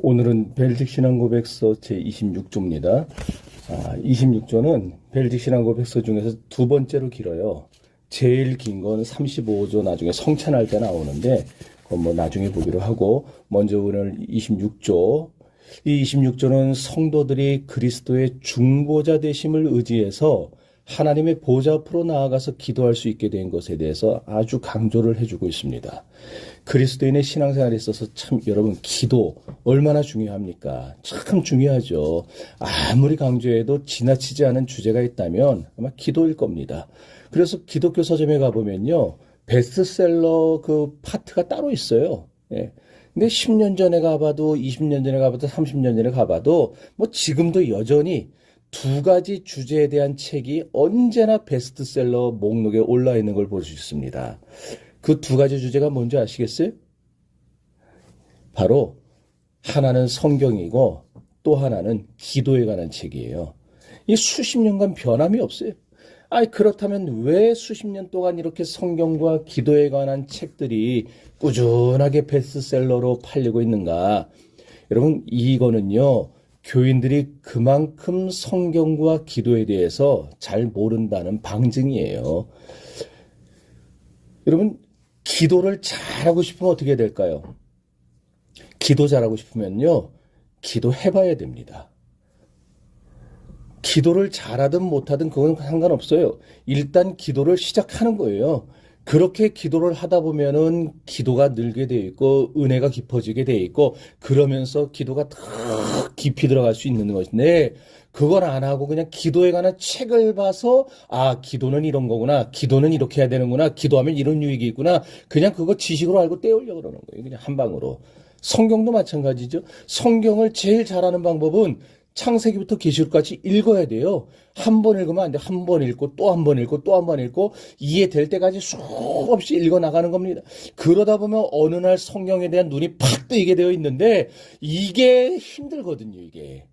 오늘은 벨직 신앙고백서 제26조입니다. 26조는 벨직 신앙고백서 중에서 두 번째로 길어요. 제일 긴 건 35조 나중에 성찬할 때 나오는데 그건 뭐 나중에 보기로 하고, 먼저 오늘 26조. 이 26조는 성도들이 그리스도의 중보자 되심을 의지해서 하나님의 보좌 앞으로 나아가서 기도할 수 있게 된 것에 대해서 아주 강조를 해주고 있습니다. 그리스도인의 신앙생활에 있어서 참 여러분, 기도 얼마나 중요합니까? 참 중요하죠. 아무리 강조해도 지나치지 않은 주제가 있다면 아마 기도일 겁니다. 그래서 기독교 서점에 가보면요, 베스트셀러 그 파트가 따로 있어요. 예. 근데 10년 전에 가봐도 20년 전에 가봐도 30년 전에 가봐도 뭐 지금도 여전히 두 가지 주제에 대한 책이 언제나 베스트셀러 목록에 올라 있는 걸 볼 수 있습니다. 그 두 가지 주제가 뭔지 아시겠어요? 바로 하나는 성경이고 또 하나는 기도에 관한 책이에요. 이 수십 년간 변함이 없어요. 그렇다면 왜 수십 년 동안 이렇게 성경과 기도에 관한 책들이 꾸준하게 베스트셀러로 팔리고 있는가? 여러분, 이거는요, 교인들이 그만큼 성경과 기도에 대해서 잘 모른다는 방증이에요. 여러분, 기도를 잘하고 싶으면 어떻게 해야 될까요? 기도 잘하고 싶으면요, 기도해봐야 됩니다. 기도를 잘하든 못하든 그건 상관없어요. 일단 기도를 시작하는 거예요. 그렇게 기도를 하다 보면은 기도가 늘게 돼 있고 은혜가 깊어지게 돼 있고, 그러면서 기도가 더 깊이 들어갈 수 있는 것인데, 그걸 안 하고 그냥 기도에 관한 책을 봐서 기도는 이런 거구나, 기도는 이렇게 해야 되는구나, 기도하면 이런 유익이 있구나, 그냥 그거 지식으로 알고 떼우려고 그러는 거예요. 그냥 한 방으로. 성경도 마찬가지죠. 성경을 제일 잘하는 방법은 창세기부터 계시록까지 읽어야 돼요. 한 번 읽으면 안 돼. 한 번 읽고 또 한 번 읽고 또 한 번 읽고 이해될 때까지 수없이 읽어 나가는 겁니다. 그러다 보면 어느 날 성경에 대한 눈이 팍 뜨이게 되어 있는데, 이게 힘들거든요. 이게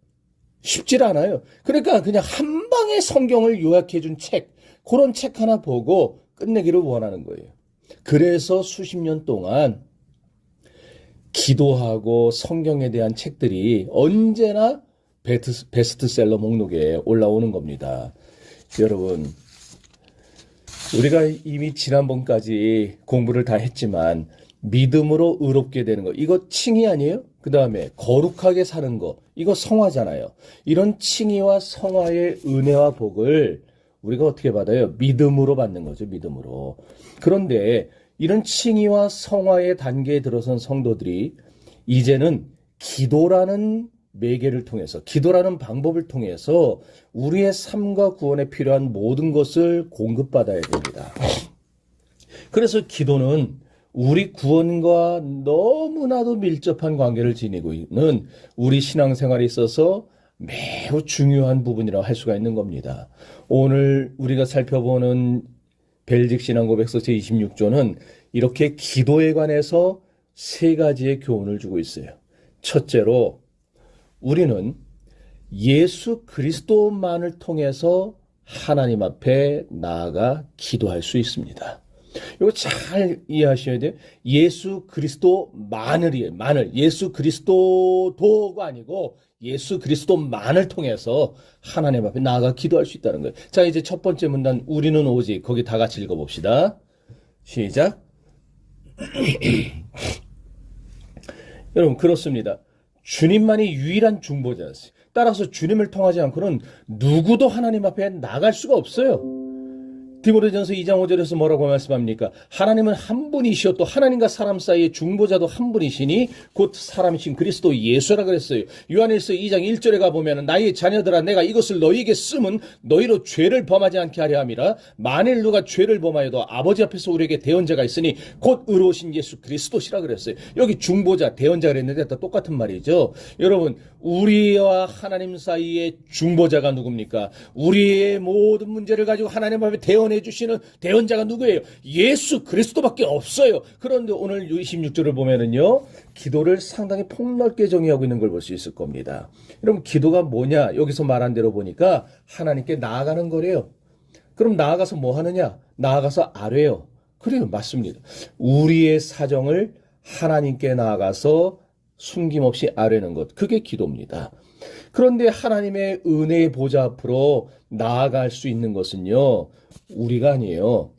쉽질 않아요. 그러니까 그냥 한 방에 성경을 요약해 준 책, 그런 책 하나 보고 끝내기를 원하는 거예요. 그래서 수십 년 동안 기도하고 성경에 대한 책들이 언제나 베스트셀러 목록에 올라오는 겁니다. 여러분, 우리가 이미 지난번까지 공부를 다 했지만 믿음으로 의롭게 되는 거, 이거 칭의 아니에요? 그 다음에 거룩하게 사는 거, 이거 성화잖아요. 이런 칭의와 성화의 은혜와 복을 우리가 어떻게 받아요? 믿음으로 받는 거죠. 믿음으로. 그런데 이런 칭의와 성화의 단계에 들어선 성도들이 이제는 기도라는 매개를 통해서, 기도라는 방법을 통해서 우리의 삶과 구원에 필요한 모든 것을 공급받아야 됩니다. 그래서 기도는 우리 구원과 너무나도 밀접한 관계를 지니고 있는 우리 신앙생활에 있어서 매우 중요한 부분이라고 할 수가 있는 겁니다. 오늘 우리가 살펴보는 벨직 신앙고백서 제26조는 이렇게 기도에 관해서 세 가지의 교훈을 주고 있어요. 첫째로, 우리는 예수 그리스도만을 통해서 하나님 앞에 나아가 기도할 수 있습니다. 이거 잘 이해하셔야 돼요. 예수 그리스도만을이에요. 만을. 예수 그리스도도가 아니고 예수 그리스도만을 통해서 하나님 앞에 나아가 기도할 수 있다는 거예요. 자, 이제 첫 번째 문단, 우리는 오직, 거기 다 같이 읽어봅시다. 시작. 여러분, 그렇습니다. 주님만이 유일한 중보자였어요. 따라서 주님을 통하지 않고는 누구도 하나님 앞에 나갈 수가 없어요. 디모데전서 2장 5절에서 뭐라고 말씀합니까? 하나님은 한 분이시오, 또 하나님과 사람 사이의 중보자도 한 분이시니 곧 사람이신 그리스도 예수라 그랬어요. 요한일서 2장 1절에 가보면, 나의 자녀들아, 내가 이것을 너희에게 쓰면 너희로 죄를 범하지 않게 하려 함이라. 만일 누가 죄를 범하여도 아버지 앞에서 우리에게 대언자가 있으니 곧 의로우신 예수 그리스도시라 그랬어요. 여기 중보자, 대언자 그랬는데 다 똑같은 말이죠. 여러분, 우리와 하나님 사이의 중보자가 누굽니까? 우리의 모든 문제를 가지고 하나님 앞에 대언해 주시는 대언자가 누구예요? 예수 그리스도밖에 없어요. 그런데 오늘 26절을 보면은요, 기도를 상당히 폭넓게 정의하고 있는 걸 볼 수 있을 겁니다. 여러분, 기도가 뭐냐? 여기서 말한 대로 보니까 하나님께 나아가는 거래요. 그럼 나아가서 뭐 하느냐? 나아가서 아뢰요. 그래요, 맞습니다. 우리의 사정을 하나님께 나아가서 숨김없이 아뢰는 것, 그게 기도입니다. 그런데 하나님의 은혜의 보좌 앞으로 나아갈 수 있는 것은요, 우리가 아니에요.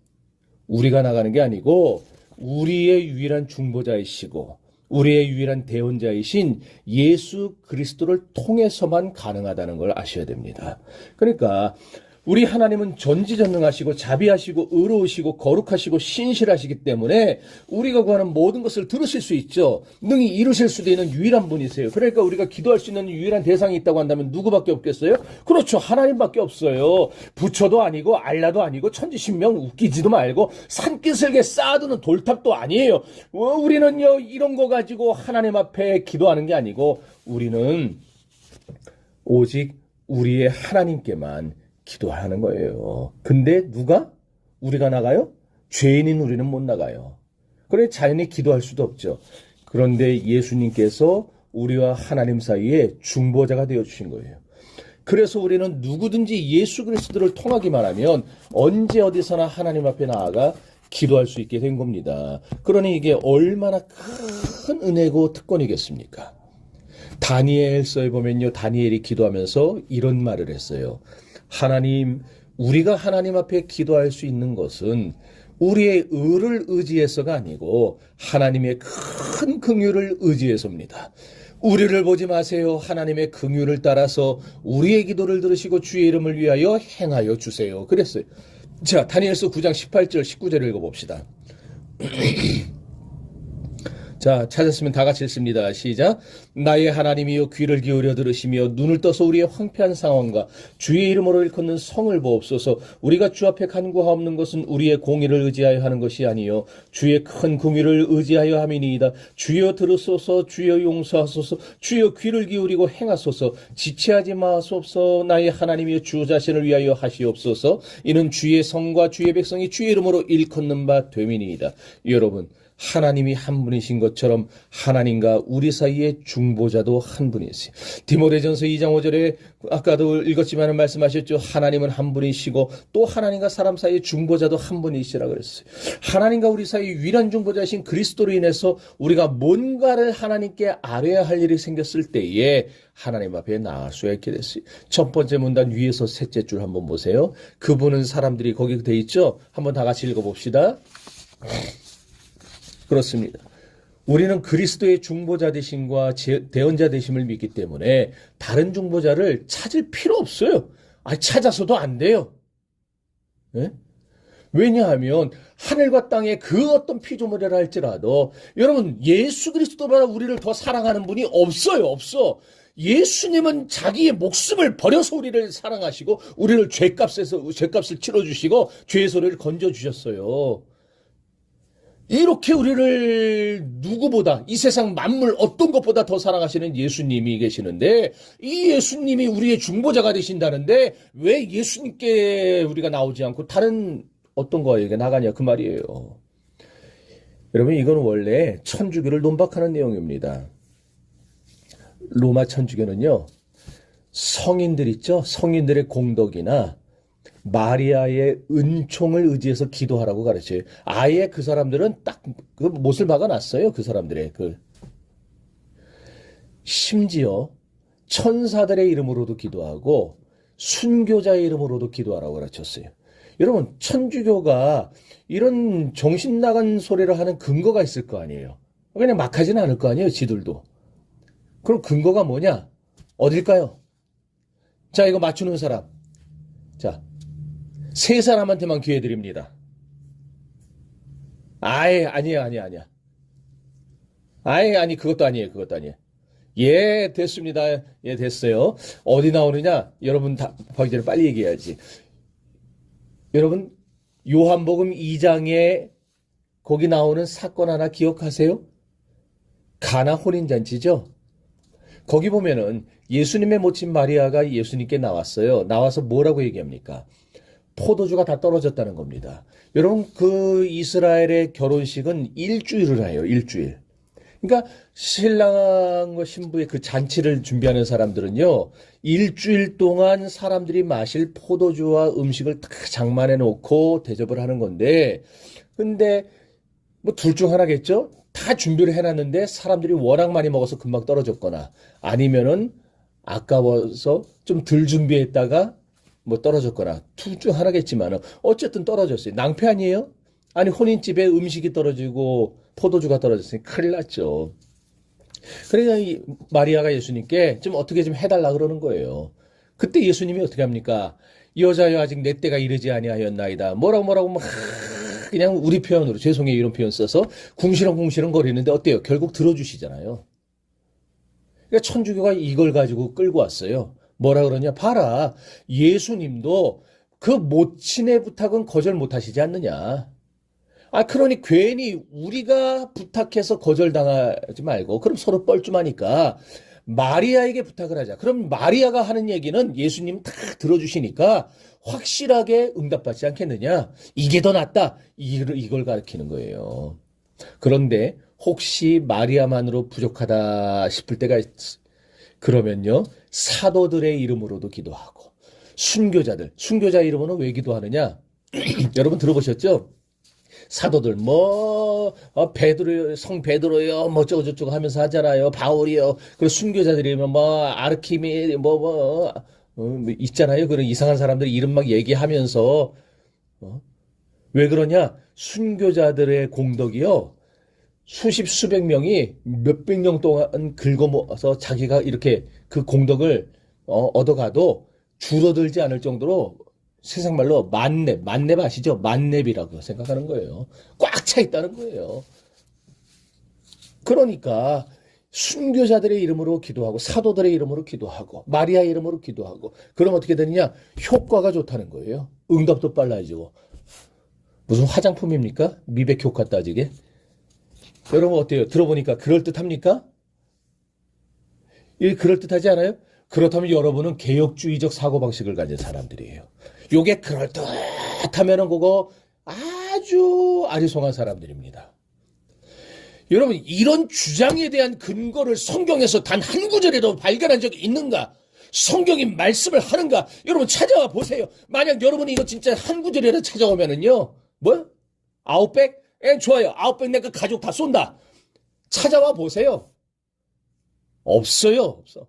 우리가 나가는 게 아니고 우리의 유일한 중보자이시고 우리의 유일한 대언자이신 예수 그리스도를 통해서만 가능하다는 걸 아셔야 됩니다. 그러니까 우리 하나님은 전지전능하시고 자비하시고 의로우시고 거룩하시고 신실하시기 때문에 우리가 구하는 모든 것을 들으실 수 있죠. 능히 이루실 수도 있는 유일한 분이세요. 그러니까 우리가 기도할 수 있는 유일한 대상이 있다고 한다면 누구밖에 없겠어요? 그렇죠. 하나님밖에 없어요. 부처도 아니고 알라도 아니고 천지신명 웃기지도 말고 산기슭에 쌓아두는 돌탑도 아니에요. 우리는요 이런 거 가지고 하나님 앞에 기도하는 게 아니고 우리는 오직 우리의 하나님께만 기도하는 거예요. 근데 누가? 우리가 나가요? 죄인인 우리는 못 나가요. 그래 자연히 기도할 수도 없죠. 그런데 예수님께서 우리와 하나님 사이에 중보자가 되어주신 거예요. 그래서 우리는 누구든지 예수 그리스도를 통하기만 하면 언제 어디서나 하나님 앞에 나아가 기도할 수 있게 된 겁니다. 그러니 이게 얼마나 큰 은혜고 특권이겠습니까? 다니엘서에 보면요, 다니엘이 기도하면서 이런 말을 했어요. 하나님, 우리가 하나님 앞에 기도할 수 있는 것은 우리의 의를 의지해서가 아니고 하나님의 큰 긍휼을 의지해서입니다. 우리를 보지 마세요. 하나님의 긍휼을 따라서 우리의 기도를 들으시고 주의 이름을 위하여 행하여 주세요. 그랬어요. 자, 다니엘서 9장 18절 19절을 읽어봅시다. 자, 찾았으면 다 같이 읽습니다. 시작. 나의 하나님이여 귀를 기울여 들으시며 눈을 떠서 우리의 황폐한 상황과 주의 이름으로 일컫는 성을 보옵소서. 우리가 주 앞에 간구하옵는 것은 우리의 공의를 의지하여 하는 것이 아니요 주의 큰 공의를 의지하여 함이니이다. 주여 들으소서. 주여 용서하소서. 주여 귀를 기울이고 행하소서. 지체하지 마소서. 나의 하나님이여 주 자신을 위하여 하시옵소서. 이는 주의 성과 주의 백성이 주의 이름으로 일컫는 바 됨이니이다. 여러분, 하나님이 한 분이신 것처럼 하나님과 우리 사이의 중보자도 한 분이세요. 디모데전서 2장 5절에 아까도 읽었지만 말씀하셨죠. 하나님은 한 분이시고 또 하나님과 사람 사이의 중보자도 한 분이시라 그랬어요. 하나님과 우리 사이의 유일한 중보자이신 그리스도로 인해서 우리가 뭔가를 하나님께 아뢰야 할 일이 생겼을 때에 하나님 앞에 나갈 수가 있게 됐어요. 첫 번째 문단 위에서 셋째 줄 한번 보세요. 그분은 사람들이 거기 돼 있죠. 한번 다 같이 읽어봅시다. 그렇습니다. 우리는 그리스도의 중보자 되심과 대언자 되심을 믿기 때문에 다른 중보자를 찾을 필요 없어요. 찾아서도 안 돼요. 네? 왜냐하면 하늘과 땅의 그 어떤 피조물이라 할지라도 여러분 예수 그리스도보다 우리를 더 사랑하는 분이 없어요. 없어. 예수님은 자기의 목숨을 버려서 우리를 사랑하시고 우리를 죄값을 치러주시고 죄의 소리를 건져주셨어요. 이렇게 우리를 누구보다 이 세상 만물 어떤 것보다 더 사랑하시는 예수님이 계시는데 이 예수님이 우리의 중보자가 되신다는데 왜 예수님께 우리가 나오지 않고 다른 어떤 거에게 나가냐 그 말이에요. 여러분 이건 원래 천주교를 논박하는 내용입니다. 로마 천주교는요. 성인들 있죠. 성인들의 공덕이나 마리아의 은총을 의지해서 기도하라고 가르쳐요. 아예 그 사람들은 딱 그 못을 박아놨어요. 그 사람들의 심지어 천사들의 이름으로도 기도하고 순교자의 이름으로도 기도하라고 가르쳤어요. 여러분 천주교가 이런 정신 나간 소리를 하는 근거가 있을 거 아니에요. 그냥 막 하지는 않을 거 아니에요. 지들도. 그럼 근거가 뭐냐? 어딜까요? 자 이거 맞추는 사람. 자. 세 사람한테만 기회 드립니다. 아니야. 그것도 아니에요. 예, 됐습니다. 예, 됐어요. 어디 나오느냐? 여러분 다 보기 전에 빨리 얘기해야지. 여러분, 요한복음 2장에 거기 나오는 사건 하나 기억하세요? 가나 혼인잔치죠? 거기 보면은 예수님의 모친 마리아가 예수님께 나왔어요. 나와서 뭐라고 얘기합니까? 포도주가 다 떨어졌다는 겁니다. 여러분 그 이스라엘의 결혼식은 일주일을 해요. 일주일. 그러니까 신랑과 신부의 그 잔치를 준비하는 사람들은요. 일주일 동안 사람들이 마실 포도주와 음식을 다 장만해 놓고 대접을 하는 건데 근데 뭐 둘 중 하나겠죠? 다 준비를 해놨는데 사람들이 워낙 많이 먹어서 금방 떨어졌거나 아니면은 아까워서 좀 덜 준비했다가 뭐 떨어졌거나 둘 중 하나겠지만 어쨌든 떨어졌어요. 낭패 아니에요? 아니 혼인집에 음식이 떨어지고 포도주가 떨어졌으니 큰일 났죠. 그러니까 이 마리아가 예수님께 좀 어떻게 좀 해달라 그러는 거예요. 그때 예수님이 어떻게 합니까? 여자여 아직 내 때가 이르지 아니하였나이다. 뭐라고 막 그냥 우리 표현으로 죄송해요 이런 표현 써서 궁시렁궁시렁 거리는데 어때요? 결국 들어주시잖아요. 그러니까 천주교가 이걸 가지고 끌고 왔어요. 뭐라 그러냐? 봐라. 예수님도 그 모친의 부탁은 거절 못 하시지 않느냐. 아, 그러니 괜히 우리가 부탁해서 거절당하지 말고, 그럼 서로 뻘쭘하니까 마리아에게 부탁을 하자. 그럼 마리아가 하는 얘기는 예수님 다 들어주시니까 확실하게 응답받지 않겠느냐. 이게 더 낫다. 이걸 가르치는 거예요. 그런데 혹시 마리아만으로 부족하다 싶을 때가 그러면요. 사도들의 이름으로도 기도하고 순교자 이름으로 왜 기도하느냐? 여러분 들어보셨죠? 사도들 베드로 성 베드로요 뭐 저쩌고 하면서 하잖아요. 바울이요. 그리고 순교자들이면 뭐 아르키미 있잖아요. 그런 이상한 사람들 이름 막 얘기하면서 왜 그러냐? 순교자들의 공덕이요. 수백 명이 몇백 년 동안 긁어모아서 자기가 이렇게 그 공덕을 얻어가도 줄어들지 않을 정도로 세상 말로 만렙 아시죠? 만렙이라고 생각하는 거예요. 꽉 차 있다는 거예요. 그러니까 순교자들의 이름으로 기도하고 사도들의 이름으로 기도하고 마리아의 이름으로 기도하고 그럼 어떻게 되느냐? 효과가 좋다는 거예요. 응답도 빨라지고. 무슨 화장품입니까? 미백 효과 따지게. 여러분 어때요? 들어보니까 그럴듯합니까? 이 그럴듯하지 않아요? 그렇다면 여러분은 개혁주의적 사고방식을 가진 사람들이에요. 요게 그럴듯하면은 그거 아주 아리송한 사람들입니다. 여러분 이런 주장에 대한 근거를 성경에서 단 한 구절이라도 발견한 적이 있는가? 성경이 말씀을 하는가? 여러분 찾아와 보세요. 만약 여러분이 이거 진짜 한 구절이라도 찾아오면은요. 뭐? 아웃백? 좋아요. 아웃백 내가 가족 다 쏜다. 찾아와 보세요. 없어요. 없어.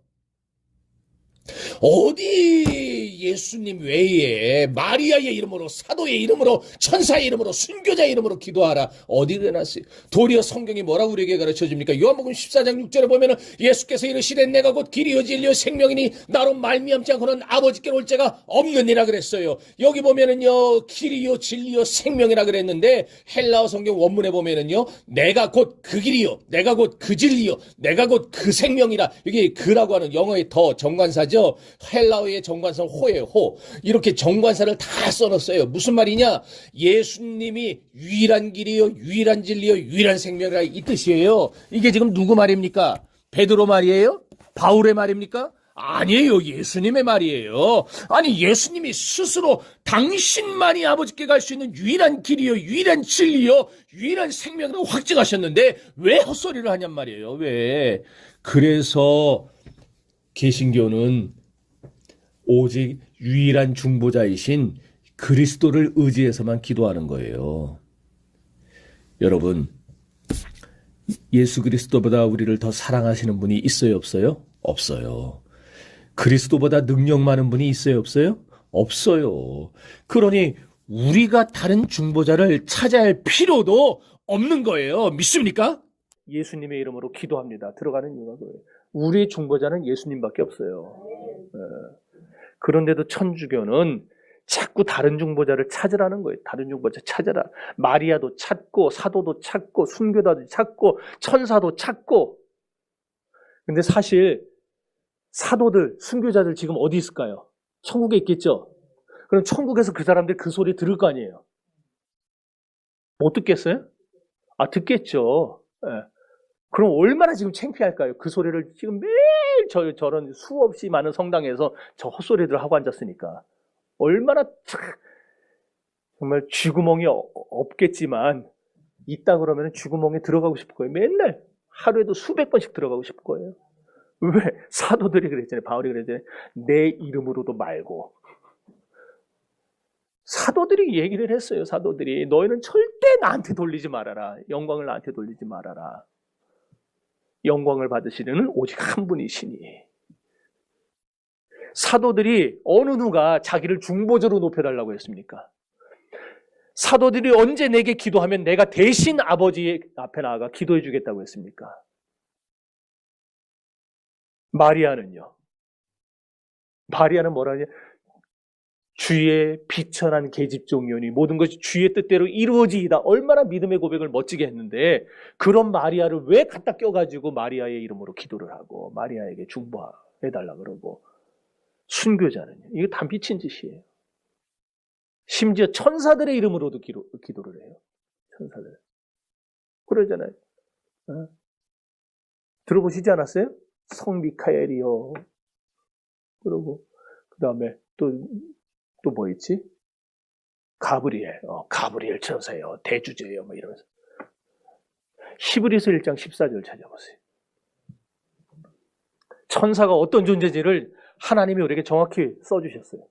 어디 예수님 외에 마리아의 이름으로 사도의 이름으로 천사의 이름으로 순교자의 이름으로 기도하라 어디 그래놨어요. 도리어 성경이 뭐라고 우리에게 가르쳐줍니까? 요한복음 14장 6절에 보면은 예수께서 이르시되 내가 곧 길이요 진리요 생명이니 나로 말미암지 않고는 아버지께로 올 자가 없느니라 그랬어요. 여기 보면은요 길이요 진리요 생명이라 그랬는데 헬라어 성경 원문에 보면은요 내가 곧 그 길이요 내가 곧 그 진리요 내가 곧 그 생명이라. 이게 그라고 하는 영어의 더 정관사죠. 헬라어의 정관사는 호예요. 호. 이렇게 정관사를 다 써놨어요. 무슨 말이냐? 예수님이 유일한 길이요 유일한 진리요 유일한 생명이라 이 뜻이에요. 이게 지금 누구 말입니까? 베드로 말이에요? 바울의 말입니까? 아니에요. 예수님의 말이에요. 아니 예수님이 스스로 당신만이 아버지께 갈 수 있는 유일한 길이요 유일한 진리요 유일한 생명으로 확증하셨는데 왜 헛소리를 하냔 말이에요. 왜? 그래서 개신교는 오직 유일한 중보자이신 그리스도를 의지해서만 기도하는 거예요. 여러분, 예수 그리스도보다 우리를 더 사랑하시는 분이 있어요, 없어요? 없어요. 그리스도보다 능력 많은 분이 있어요, 없어요? 없어요. 그러니 우리가 다른 중보자를 찾아야 할 필요도 없는 거예요. 믿습니까? 예수님의 이름으로 기도합니다. 들어가는 이유가 그거예요. 우리의 중보자는 예수님밖에 없어요. 그런데도 천주교는 자꾸 다른 중보자를 찾으라는 거예요. 다른 중보자 찾아라. 마리아도 찾고 사도도 찾고 순교자도 찾고 천사도 찾고. 근데 사실 사도들, 순교자들 지금 어디 있을까요? 천국에 있겠죠? 그럼 천국에서 그 사람들 그 소리 들을 거 아니에요? 못 듣겠어요? 아, 듣겠죠. 그럼 얼마나 지금 창피할까요? 그 소리를 지금 매일 저런 수없이 많은 성당에서 저 헛소리들 하고 앉았으니까. 얼마나 정말 쥐구멍이 없겠지만 있다 그러면 쥐구멍에 들어가고 싶을 거예요. 맨날 하루에도 수백 번씩 들어가고 싶을 거예요. 왜? 사도들이 그랬잖아요. 바울이 그랬잖아요. 내 이름으로도 말고 사도들이 얘기를 했어요. 사도들이 너희는 절대 나한테 돌리지 말아라. 영광을 나한테 돌리지 말아라. 영광을 받으시려는 오직 한 분이시니. 사도들이 어느 누가 자기를 중보자로 높여달라고 했습니까? 사도들이 언제 내게 기도하면 내가 대신 아버지 앞에 나아가 기도해 주겠다고 했습니까? 마리아는요. 마리아는 뭐라냐? 주의 비천한 계집종이오니 모든 것이 주의 뜻대로 이루어지이다. 얼마나 믿음의 고백을 멋지게 했는데 그런 마리아를 왜 갖다 껴가지고 마리아의 이름으로 기도를 하고 마리아에게 중보해달라 그러고 순교자는요. 이거 다 미친 짓이에요. 심지어 천사들의 이름으로도 기도를 해요. 천사들. 그러잖아요. 어? 들어보시지 않았어요? 성 미카엘이요. 그러고 그 다음에 또 뭐 있지? 가브리엘. 가브리엘 천사예요. 대주제예요. 뭐 이러면서. 히브리서 1장 14절 찾아보세요. 천사가 어떤 존재인지를 하나님이 우리에게 정확히 써주셨어요.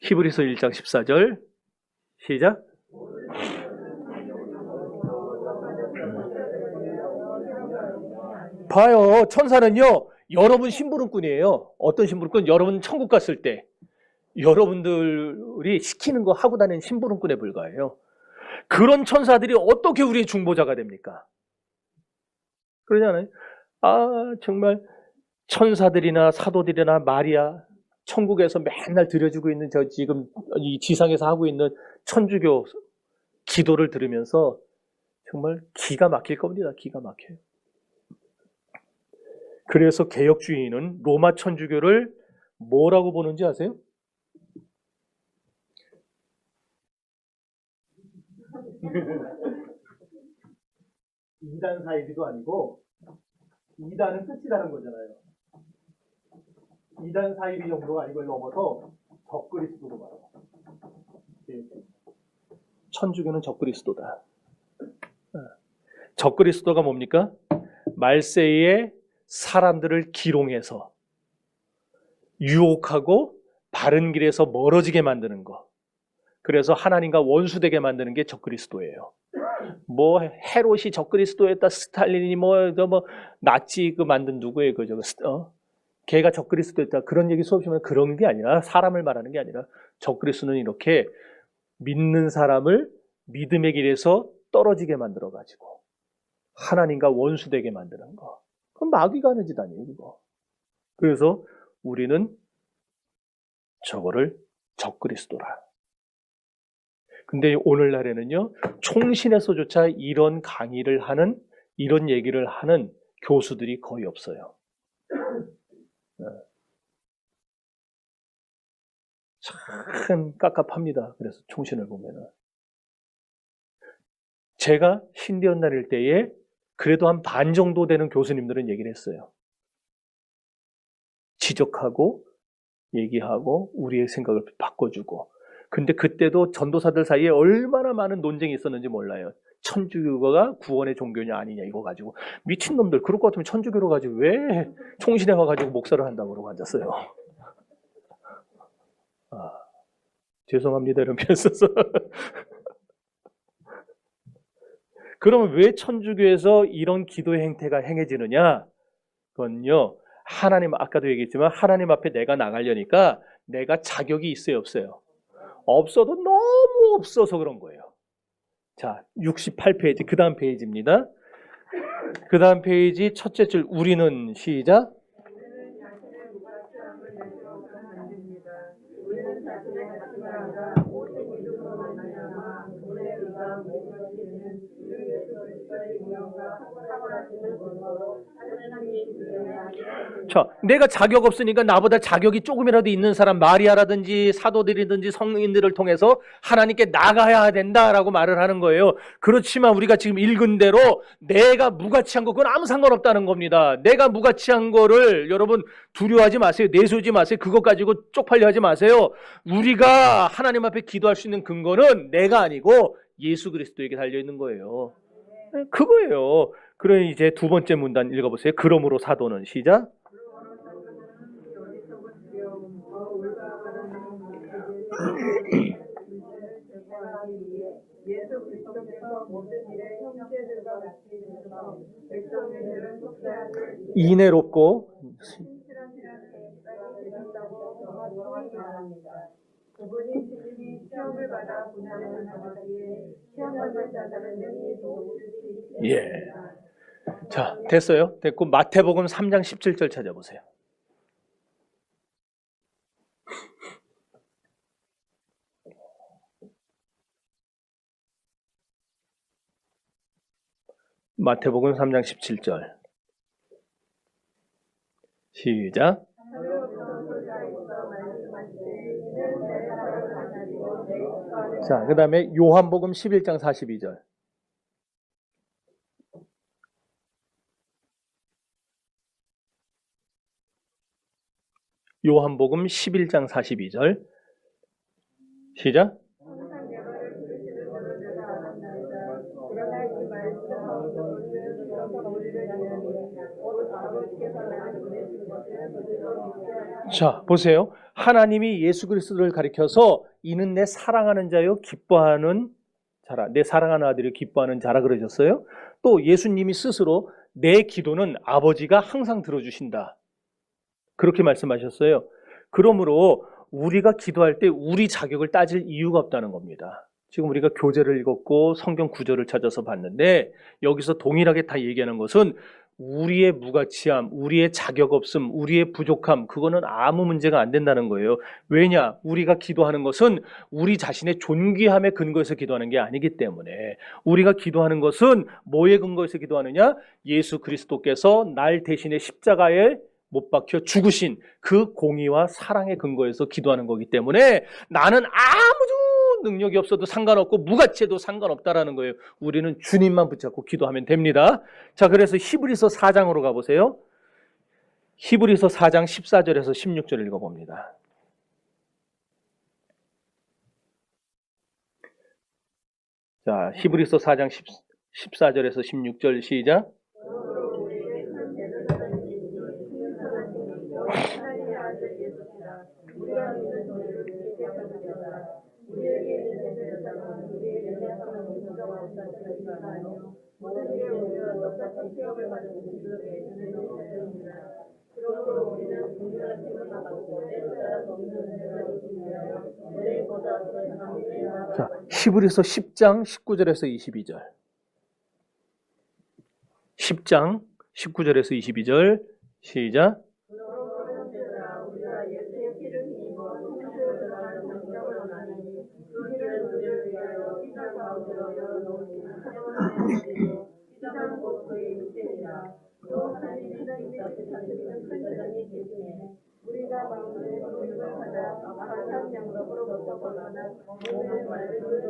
히브리서 1장 14절 시작. 봐요. 천사는요. 여러분 심부름꾼이에요. 어떤 심부름꾼? 여러분 천국 갔을 때 여러분들이 시키는 거 하고 다니는 심부름꾼에 불과해요. 그런 천사들이 어떻게 우리의 중보자가 됩니까? 그러잖아요. 정말 천사들이나 사도들이나 마리아 천국에서 맨날 드려주고 있는 저 지금 이 지상에서 하고 있는 천주교 기도를 들으면서 정말 기가 막힐 겁니다. 기가 막혀요. 그래서 개혁주의는 로마 천주교를 뭐라고 보는지 아세요? 이단 사이비도 아니고 이단은 끝이라는 거잖아요. 이단 사이비 정도가 아니고 넘어서 적그리스도로 말하고 천주교는 적그리스도다. 적그리스도가 뭡니까? 말세에 사람들을 기롱해서 유혹하고 바른 길에서 멀어지게 만드는 거. 그래서 하나님과 원수되게 만드는 게 적그리스도예요. 뭐 헤롯이 적그리스도였다. 스탈린이 뭐 나치 만든 누구예요? 걔가 적그리스도였다. 그런 얘기 수없이 그런 게 아니라 사람을 말하는 게 아니라 적그리스도는 이렇게 믿는 사람을 믿음의 길에서 떨어지게 만들어 가지고 하나님과 원수되게 만드는 거. 그건 마귀가 하는 짓 아니에요, 그거. 그래서 우리는 저거를 적그리스도라. 근데 오늘날에는요, 총신에서조차 이런 강의를 하는, 이런 얘기를 하는 교수들이 거의 없어요. 참 깝깝합니다. 그래서 총신을 보면은. 제가 신대원 다닐 때에 그래도 한 반 정도 되는 교수님들은 얘기를 했어요. 지적하고, 얘기하고, 우리의 생각을 바꿔주고. 근데 그때도 전도사들 사이에 얼마나 많은 논쟁이 있었는지 몰라요. 천주교가 구원의 종교냐 아니냐 이거 가지고. 미친놈들, 그럴 것 같으면 천주교로 가지고 왜 총신에 와가지고 목사를 한다고 그러고 앉았어요. 죄송합니다. 이런 표현 써서. 그러면 왜 천주교에서 이런 기도의 행태가 행해지느냐? 그건요, 하나님, 아까도 얘기했지만 하나님 앞에 내가 나가려니까 내가 자격이 있어요, 없어요? 없어도 너무 없어서 그런 거예요. 자, 68페이지, 그 다음 페이지입니다. 그 다음 페이지 첫째 줄, 우리는 시작. 자, 내가 자격 없으니까 나보다 자격이 조금이라도 있는 사람, 마리아라든지 사도들이든지 성인들을 통해서 하나님께 나가야 된다라고 말을 하는 거예요. 그렇지만 우리가 지금 읽은 대로 내가 무가치한 거, 그건 아무 상관없다는 겁니다. 내가 무가치한 거를 여러분 두려워하지 마세요. 내세우지 마세요. 그것 가지고 쪽팔려 하지 마세요. 우리가 하나님 앞에 기도할 수 있는 근거는 내가 아니고 예수 그리스도에게 달려있는 거예요. 그거예요. 그럼 이제 두 번째 문단 읽어보세요. 그러므로 사도는 시작. 예수 그리스도께서 모든 일에 형제들과 같이 되셔서 백성의 죄를 속죄하는 인애롭고 신실한 신앙까지 되셨다고 정확히 말합니다. 그분이 주님이 시험을 받아 고난을 당하기에 시험받는 자들은 능히 도우실 수 있습니다. 예. 자, 됐어요. 됐고 마태복음 3장 17절 찾아보세요. 마태복음 3장 17절. 시작. 자, 그 다음에 요한복음 11장 42절. 요한복음 11장 42절. 시작. 자, 보세요. 하나님이 예수 그리스도를 가리켜서 이는 내 사랑하는 자요 기뻐하는 자라. 내 사랑하는 아들이 기뻐하는 자라 그러셨어요. 또 예수님이 스스로 내 기도는 아버지가 항상 들어주신다. 그렇게 말씀하셨어요. 그러므로 우리가 기도할 때 우리 자격을 따질 이유가 없다는 겁니다. 지금 우리가 교재를 읽었고 성경 구절을 찾아서 봤는데 여기서 동일하게 다 얘기하는 것은 우리의 무가치함, 우리의 자격 없음, 우리의 부족함, 그거는 아무 문제가 안 된다는 거예요. 왜냐? 우리가 기도하는 것은 우리 자신의 존귀함에 근거해서 기도하는 게 아니기 때문에 우리가 기도하는 것은 뭐에 근거해서 기도하느냐? 예수 그리스도께서 날 대신에 십자가에 못 박혀 죽으신 그 공의와 사랑에 근거해서 기도하는 거기 때문에 나는 아무도 능력이 없어도 상관없고 무가치해도 상관없다라는 거예요. 우리는 주님만 붙잡고 기도하면 됩니다. 자, 그래서 히브리서 4장으로 가보세요. 히브리서 4장 14절에서 16절 읽어봅니다. 자, 히브리서 4장 14절에서 16절 시작. 자, 히브리서 10장 19절에서 22절. 10장 19절에서 22절 시작.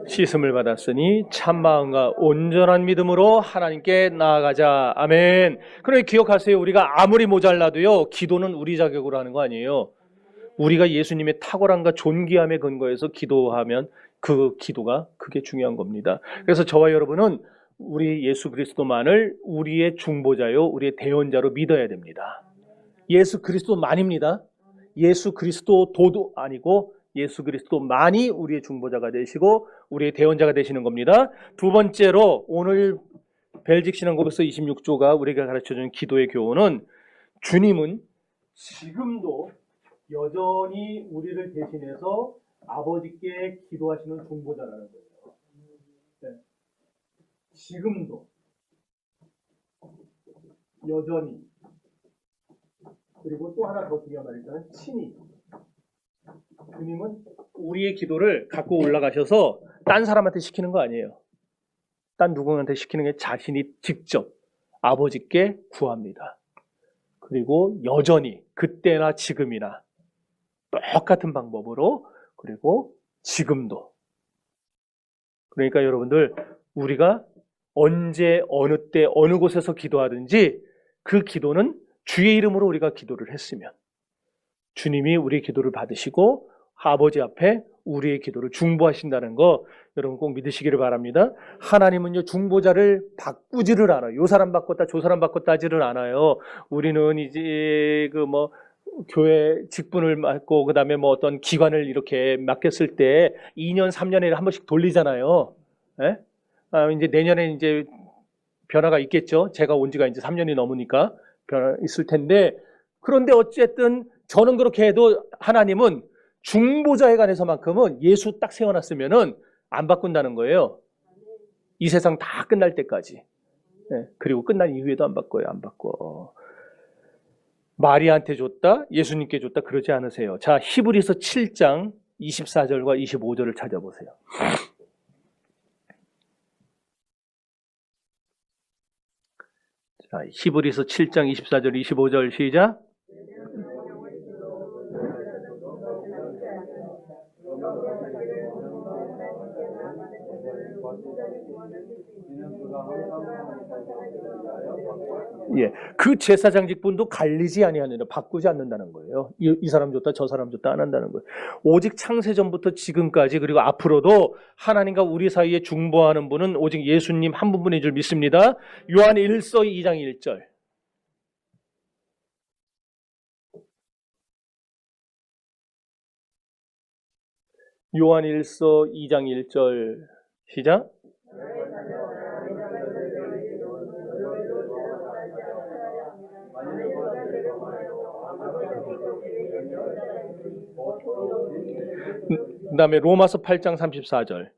씻음을 받았으니 참마음과 온전한 믿음으로 하나님께 나아가자. 아멘. 그러니 기억하세요. 우리가 아무리 모자라도요, 기도는 우리 자격으로 하는 거 아니에요. 우리가 예수님의 탁월함과 존귀함에 근거해서 기도하면 그 기도가 그게 중요한 겁니다. 그래서 저와 여러분은 우리 예수 그리스도만을 우리의 중보자요, 우리의 대언자로 믿어야 됩니다. 예수 그리스도만입니다. 예수 그리스도도도 아니고 예수 그리스도만이 우리의 중보자가 되시고 우리의 대언자가 되시는 겁니다. 두 번째로 오늘 벨직 신앙고백서 26조가 우리가 가르쳐주는 기도의 교훈은 주님은 지금도 여전히 우리를 대신해서 아버지께 기도하시는 중보자라는 거예요. 네. 지금도 여전히, 그리고 또 하나 더 중요한 말이 있잖아요. 친히. 주님은 우리의 기도를 갖고 올라가셔서 딴 사람한테 시키는 거 아니에요. 딴 누구한테 시키는 게 자신이 직접 아버지께 구합니다. 그리고 여전히 그때나 지금이나 똑같은 방법으로, 그리고 지금도. 그러니까 여러분들, 우리가 언제 어느 때 어느 곳에서 기도하든지 그 기도는 주의 이름으로 우리가 기도를 했으면 주님이 우리의 기도를 받으시고 아버지 앞에 우리의 기도를 중보하신다는 거 여러분 꼭 믿으시기를 바랍니다. 하나님은요, 중보자를 바꾸지를 않아요. 요 사람 바꿨다 저 사람 바꿨다 하지를 않아요. 우리는 이제 교회 직분을 맡고 그다음에 뭐 어떤 기관을 이렇게 맡겼을 때 2년, 3년에 한 번씩 돌리잖아요. 예? 이제 내년에 이제 변화가 있겠죠. 제가 온 지가 이제 3년이 넘으니까 변화 있을 텐데, 그런데 어쨌든 저는 그렇게 해도 하나님은 중보자에 관해서만큼은 예수 딱 세워놨으면은 안 바꾼다는 거예요. 이 세상 다 끝날 때까지. 예, 그리고 끝난 이후에도 안 바꿔요. 안 바꿔. 마리아한테 줬다, 예수님께 줬다 그러지 않으세요. 자, 히브리서 7장 24절과 25절을 찾아보세요. 자, 히브리서 7장 24절 25절 시작. 예, 그 제사장직분도 갈리지 아니하느냐, 바꾸지 않는다는 거예요. 이 사람 줬다 저 사람 줬다 안 한다는 거예요. 오직 창세전부터 지금까지 그리고 앞으로도 하나님과 우리 사이에 중보하는 분은 오직 예수님 한 분뿐인 줄 믿습니다. 요한 1서 2장 1절. 요한 1서 2장 1절 시작. 그 다음에 로마서 8장 34절.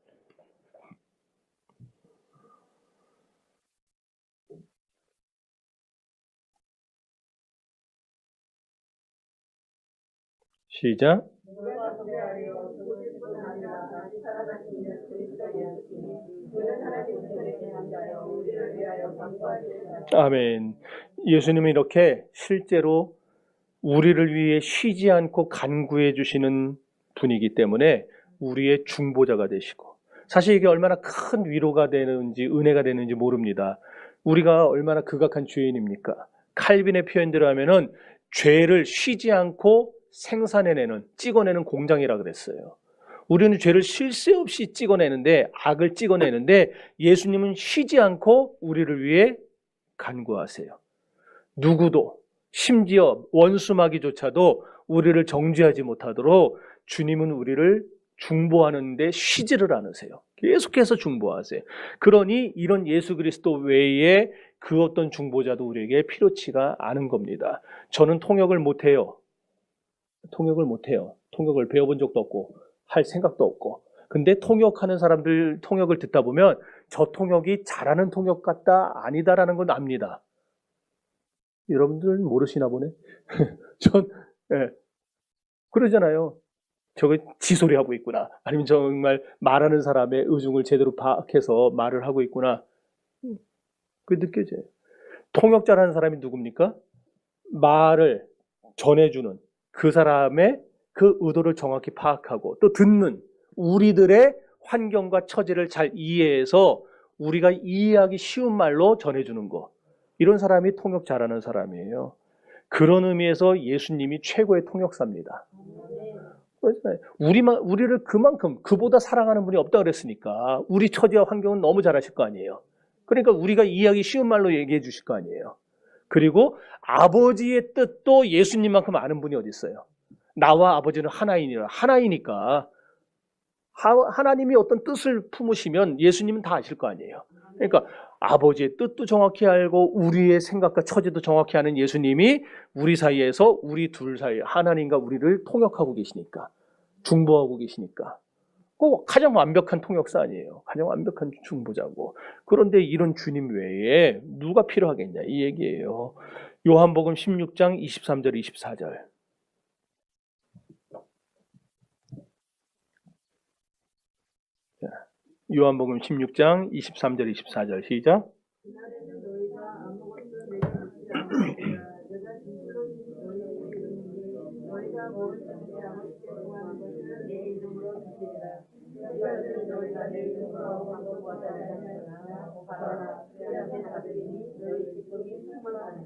시작. 아멘. 예수님은 이렇게 실제로 우리를 위해 쉬지 않고 간구해 주시는 분이기 때문에 우리의 중보자가 되시고, 사실 이게 얼마나 큰 위로가 되는지 은혜가 되는지 모릅니다. 우리가 얼마나 극악한 죄인입니까? 칼빈의 표현대로 하면은 죄를 쉬지 않고 생산해내는, 찍어내는 공장이라 그랬어요. 우리는 죄를 쉴 새 없이 찍어내는데, 악을 찍어내는데 예수님은 쉬지 않고 우리를 위해 간구하세요. 누구도, 심지어 원수마귀조차도 우리를 정죄하지 못하도록 주님은 우리를 중보하는데 쉬지를 않으세요. 계속해서 중보하세요. 그러니 이런 예수 그리스도 외에 그 어떤 중보자도 우리에게 필요치가 않은 겁니다. 저는 통역을 못해요. 통역을 배워본 적도 없고 할 생각도 없고. 근데 통역하는 사람들 통역을 듣다 보면 저 통역이 잘하는 통역 같다 아니다라는 건 압니다. 여러분들 모르시나 보네. 예, 그러잖아요. 저거 지소리 하고 있구나. 아니면 정말 말하는 사람의 의중을 제대로 파악해서 말을 하고 있구나. 그게 느껴져요. 통역 잘하는 사람이 누굽니까? 말을 전해주는 그 사람의 그 의도를 정확히 파악하고 또 듣는 우리들의 환경과 처지를 잘 이해해서 우리가 이해하기 쉬운 말로 전해주는 거. 이런 사람이 통역 잘하는 사람이에요. 그런 의미에서 예수님이 최고의 통역사입니다. 우리를 그만큼 그보다 사랑하는 분이 없다 그랬으니까 우리 처지와 환경은 너무 잘하실 거 아니에요. 그러니까 우리가 이해하기 쉬운 말로 얘기해 주실 거 아니에요. 그리고 아버지의 뜻도 예수님만큼 아는 분이 어디 있어요. 나와 아버지는 하나이니라. 하나이니까 하나님이 어떤 뜻을 품으시면 예수님은 다 아실 거 아니에요. 그러니까 아버지의 뜻도 정확히 알고 우리의 생각과 처지도 정확히 아는 예수님이 우리 사이에서 우리 둘 사이 하나님과 우리를 통역하고 계시니까, 중보하고 계시니까 꼭 가장 완벽한 통역사 아니에요. 가장 완벽한 중보자고. 그런데 이런 주님 외에 누가 필요하겠냐 이 얘기예요. 요한복음 16장 23절 24절. 요한복음 16장 23절 24절 시작.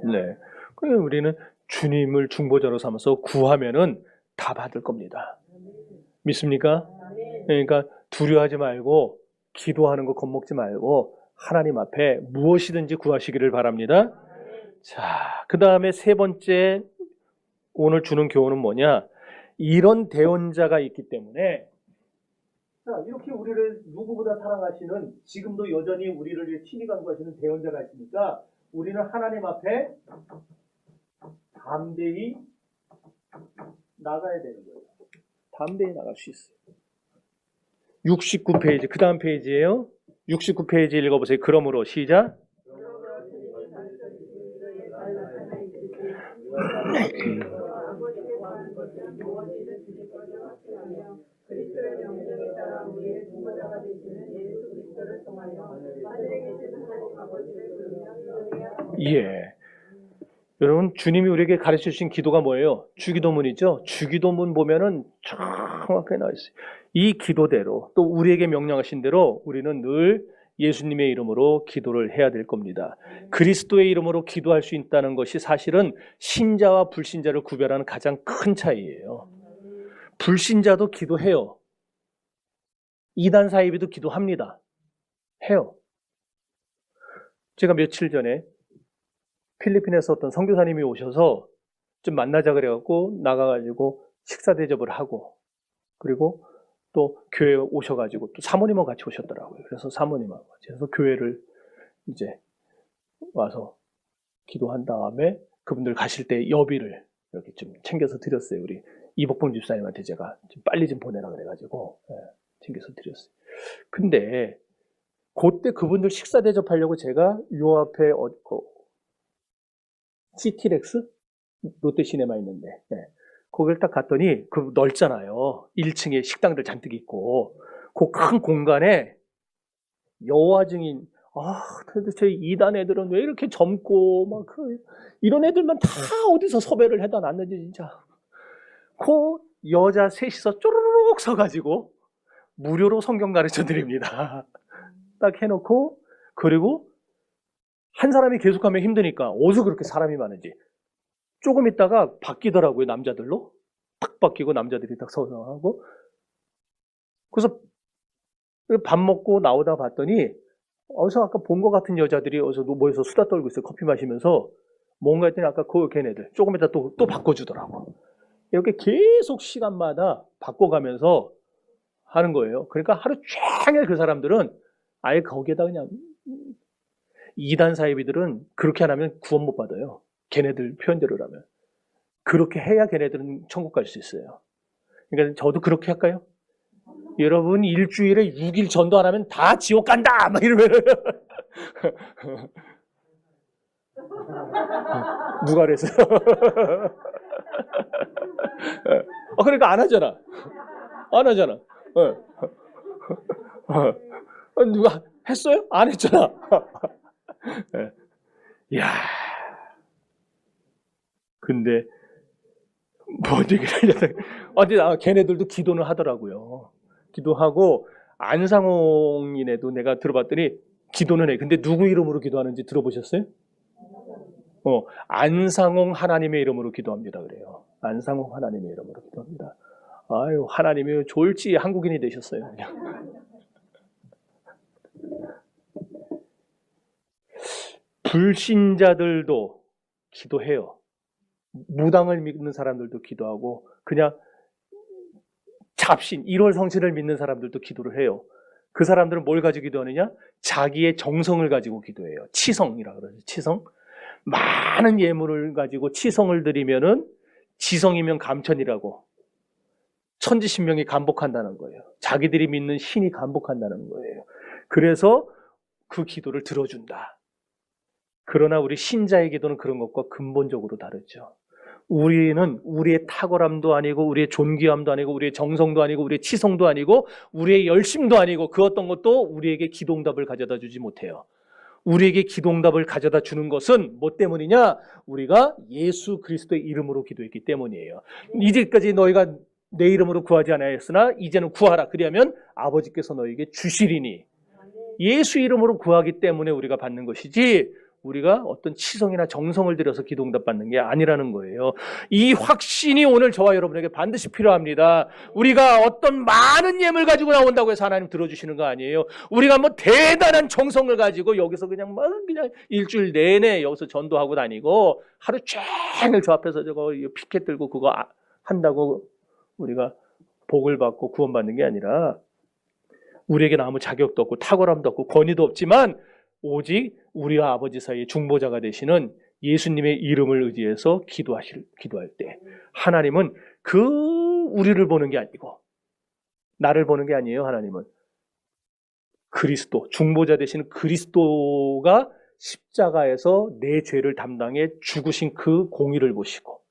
네. 그러니까 우리는 주님을 중보자로 삼아서 구하면은 다 받을 겁니다. 믿습니까? 그러니까 두려워하지 말고 기도하는 거 겁먹지 말고 하나님 앞에 무엇이든지 구하시기를 바랍니다. 자, 그 다음에 세 번째 오늘 주는 교훈은 뭐냐? 이런 대언자가 있기 때문에 자, 이렇게 우리를 누구보다 사랑하시는, 지금도 여전히 우리를 친히 간구하시는 대언자가 있으니까 우리는 하나님 앞에 담대히 나가야 되는 거예요. 담대히 나갈 수 있어요. 69페이지, 그 다음 페이지예요. 69페이지 읽어보세요. 그러므로 시작. 그리스도의 명령에 따라 우리의 중보자가 되시는 예수 그리스도를 통하여 하늘에 계신 하나님 아버지를 부르며 예. 여러분, 주님이 우리에게 가르쳐 주신 기도가 뭐예요? 주기도문이죠. 주기도문 보면은 정확하게 나와 있어요. 이 기도대로, 또 우리에게 명령하신 대로 우리는 늘 예수님의 이름으로 기도를 해야 될 겁니다. 그리스도의 이름으로 기도할 수 있다는 것이 사실은 신자와 불신자를 구별하는 가장 큰 차이예요. 불신자도 기도해요. 이단 사이비도 기도합니다. 해요. 제가 며칠 전에 필리핀에서 어떤 선교사님이 오셔서 좀 만나자 그래갖고 나가가지고 식사 대접을 하고, 그리고 또 교회에 오셔가지고 또 사모님하고 같이 오셨더라고요. 그래서 사모님하고 같이 해서 교회를 이제 와서 기도한 다음에 그분들 가실 때 여비를 이렇게 좀 챙겨서 드렸어요. 우리 이복봉 집사님한테 제가 좀 빨리 좀 보내라 그래가지고 챙겨서 드렸어요. 근데 그때 그분들 식사 대접하려고 제가 요 앞에 시티렉스? 롯데시네마 있는데 거길 딱 갔더니 그 넓잖아요. 1층에 식당들 잔뜩 있고 그 큰 공간에 여호와 증인, 도대체 이단 애들은 왜 이렇게 젊고 막 이런 애들만 다 어디서 섭외를 해다 놨는지 진짜. 그 여자 셋이서 쪼르륵 서가지고 무료로 성경 가르쳐 드립니다. 딱 해놓고, 그리고 한 사람이 계속하면 힘드니까 어디서 그렇게 사람이 많은지 조금 있다가 바뀌더라고요. 남자들로 딱 바뀌고 남자들이 딱 서서 하고. 그래서 밥 먹고 나오다 봤더니 어디서 아까 본 것 같은 여자들이 어디서 모여서 수다 떨고 있어요. 커피 마시면서 뭔가 했더니 아까 그 걔네들 조금 있다 또 바꿔주더라고. 이렇게 계속 시간마다 바꿔가면서 하는 거예요. 그러니까 하루 종일 그 사람들은 아예 거기에다 그냥, 이단 사이비들은 그렇게 안 하면 구원 못 받아요. 걔네들 표현대로 하면. 그렇게 해야 걔네들은 천국 갈 수 있어요. 그러니까 저도 그렇게 할까요? 여러분, 일주일에 6일 전도 안 하면 다 지옥 간다! 막 이러면. 누가 그랬어요? 그러니까 안 하잖아. 안 하잖아. 누가 했어요? 안 했잖아. 이야. 근데, 뭐 얘기를 하냐면, 걔네들도 기도는 하더라고요. 기도하고, 안상홍이네도 내가 들어봤더니, 기도는 해. 근데 누구 이름으로 기도하는지 들어보셨어요? 안상홍 하나님의 이름으로 기도합니다. 그래요. 안상홍 하나님의 이름으로 기도합니다. 아유, 하나님이 졸지 한국인이 되셨어요. 그냥. 불신자들도 기도해요. 무당을 믿는 사람들도 기도하고, 그냥 잡신, 1월 성신을 믿는 사람들도 기도를 해요. 그 사람들은 뭘 가지고 기도하느냐? 자기의 정성을 가지고 기도해요. 치성이라고 그러죠. 치성. 많은 예물을 가지고 치성을 드리면은 지성이면 감천이라고, 천지신명이 감복한다는 거예요. 자기들이 믿는 신이 감복한다는 거예요. 그래서 그 기도를 들어준다. 그러나 우리 신자의 기도는 그런 것과 근본적으로 다르죠. 우리는 우리의 탁월함도 아니고, 우리의 존귀함도 아니고, 우리의 정성도 아니고, 우리의 치성도 아니고, 우리의 열심도 아니고, 그 어떤 것도 우리에게 기도응답을 가져다 주지 못해요. 우리에게 기도응답을 가져다 주는 것은 뭐 때문이냐? 우리가 예수 그리스도의 이름으로 기도했기 때문이에요. 이제까지 너희가 내 이름으로 구하지 아니하였으나 이제는 구하라. 그리하면 아버지께서 너희에게 주시리니. 예수 이름으로 구하기 때문에 우리가 받는 것이지, 우리가 어떤 치성이나 정성을 들여서 기도 응답받는 게 아니라는 거예요. 이 확신이 오늘 저와 여러분에게 반드시 필요합니다. 우리가 어떤 많은 예물 가지고 나온다고 해서 하나님 들어주시는 거 아니에요. 우리가 뭐 대단한 정성을 가지고 여기서 그냥 일주일 내내 여기서 전도하고 다니고 하루 종일 저 앞에서 저거 피켓 들고 그거 한다고 우리가 복을 받고 구원받는 게 아니라 우리에게는 아무 자격도 없고 탁월함도 없고 권위도 없지만 오직 우리와 아버지 사이의 중보자가 되시는 예수님의 이름을 의지해서 기도할 때 하나님은 우리를 보는 게 아니고 나를 보는 게 아니에요. 하나님은 그리스도, 중보자 되시는 그리스도가 십자가에서 내 죄를 담당해 죽으신 그 공의를 보시고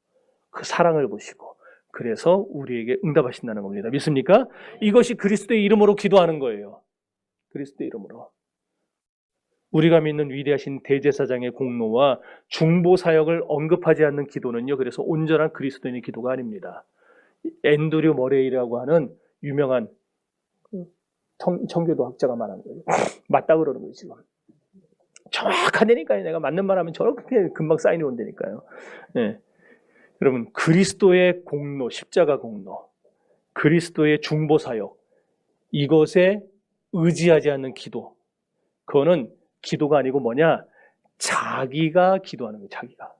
그 사랑을 보시고 그래서 우리에게 응답하신다는 겁니다. 믿습니까? 이것이 그리스도의 이름으로 기도하는 거예요. 그리스도의 이름으로. 우리가 믿는 위대하신 대제사장의 공로와 중보 사역을 언급하지 않는 기도는요. 그래서 온전한 그리스도인의 기도가 아닙니다. 앤드류 머레이라고 하는 유명한 청교도 학자가 말하는 거예요. 맞다 그러는 거예요. 지금. 정확하다니까요. 내가 맞는 말 하면 저렇게 금방 사인이 온다니까요. 네. 여러분 그리스도의 공로, 십자가 공로, 그리스도의 중보 사역 이것에 의지하지 않는 기도 그거는 기도가 아니고 뭐냐? 자기가 기도하는 거예요. 자기가.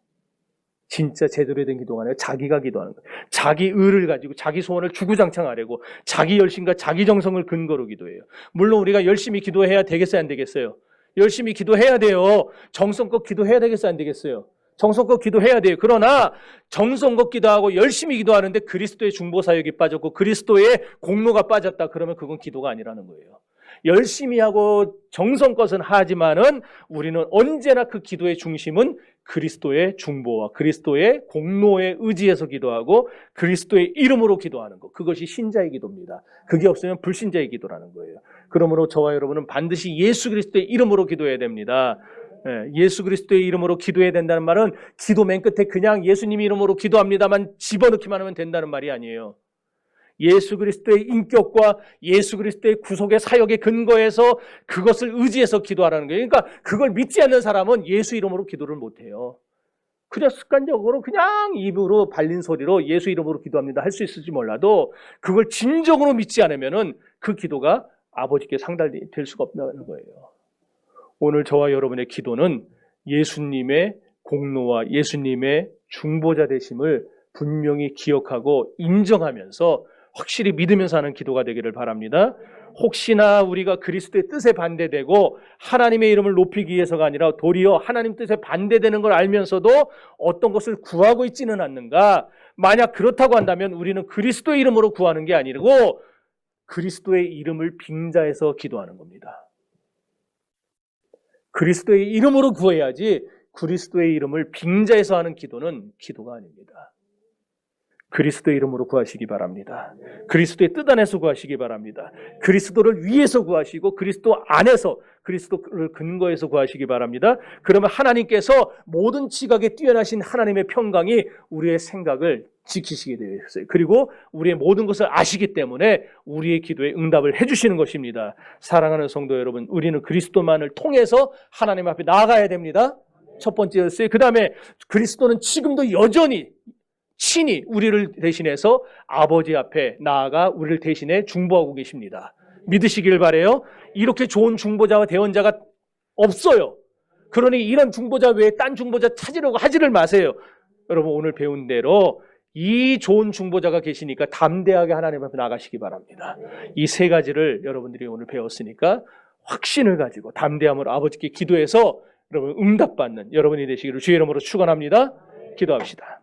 진짜 제대로 된 기도가 아니라 자기가 기도하는 거예요. 자기 의를 가지고 자기 소원을 주구장창하려고 자기 열심과 자기 정성을 근거로 기도해요. 물론 우리가 열심히 기도해야 되겠어요? 안 되겠어요? 열심히 기도해야 돼요. 정성껏 기도해야 되겠어요? 안 되겠어요? 정성껏 기도해야 돼요. 그러나 정성껏 기도하고 열심히 기도하는데 그리스도의 중보 사역이 빠졌고 그리스도의 공로가 빠졌다. 그러면 그건 기도가 아니라는 거예요. 열심히 하고 정성껏은 하지만은 우리는 언제나 그 기도의 중심은 그리스도의 중보와 그리스도의 공로에 의지해서 기도하고 그리스도의 이름으로 기도하는 것. 그것이 신자의 기도입니다. 그게 없으면 불신자의 기도라는 거예요. 그러므로 저와 여러분은 반드시 예수 그리스도의 이름으로 기도해야 됩니다. 예수 그리스도의 이름으로 기도해야 된다는 말은 기도 맨 끝에 그냥 예수님 이름으로 기도합니다만 집어넣기만 하면 된다는 말이 아니에요. 예수 그리스도의 인격과 예수 그리스도의 구속의 사역의 근거에서 그것을 의지해서 기도하라는 거예요. 그러니까 그걸 믿지 않는 사람은 예수 이름으로 기도를 못해요. 그냥 습관적으로 그냥 입으로 발린 소리로 예수 이름으로 기도합니다 할 수 있을지 몰라도 그걸 진정으로 믿지 않으면은 그 기도가 아버지께 상달될 수가 없다는 거예요. 오늘 저와 여러분의 기도는 예수님의 공로와 예수님의 중보자 되심을 분명히 기억하고 인정하면서 확실히 믿으면서 하는 기도가 되기를 바랍니다. 혹시나 우리가 그리스도의 뜻에 반대되고 하나님의 이름을 높이기 위해서가 아니라 도리어 하나님 뜻에 반대되는 걸 알면서도 어떤 것을 구하고 있지는 않는가? 만약 그렇다고 한다면 우리는 그리스도의 이름으로 구하는 게 아니고 그리스도의 이름을 빙자해서 기도하는 겁니다. 그리스도의 이름으로 구해야지 그리스도의 이름을 빙자해서 하는 기도는 기도가 아닙니다. 그리스도의 이름으로 구하시기 바랍니다. 그리스도의 뜻 안에서 구하시기 바랍니다. 그리스도를 위해서 구하시고 그리스도 안에서 그리스도를 근거해서 구하시기 바랍니다. 그러면 하나님께서 모든 지각에 뛰어나신 하나님의 평강이 우리의 생각을 지키시게 되어 있어요. 그리고 우리의 모든 것을 아시기 때문에 우리의 기도에 응답을 해주시는 것입니다. 사랑하는 성도 여러분, 우리는 그리스도만을 통해서 하나님 앞에 나아가야 됩니다. 첫 번째였어요. 그 다음에 그리스도는 지금도 여전히 친히 우리를 대신해서 아버지 앞에 나아가 우리를 대신해 중보하고 계십니다. 믿으시길 바라요. 이렇게 좋은 중보자와 대언자가 없어요. 그러니 이런 중보자 외에 딴 중보자 찾으려고 하지를 마세요. 여러분 오늘 배운 대로 이 좋은 중보자가 계시니까 담대하게 하나님 앞에 나가시기 바랍니다. 이 세 가지를 여러분들이 오늘 배웠으니까 확신을 가지고 담대함으로 아버지께 기도해서 여러분 응답받는 여러분이 되시기를 주의 이름으로 축원합니다. 기도합시다.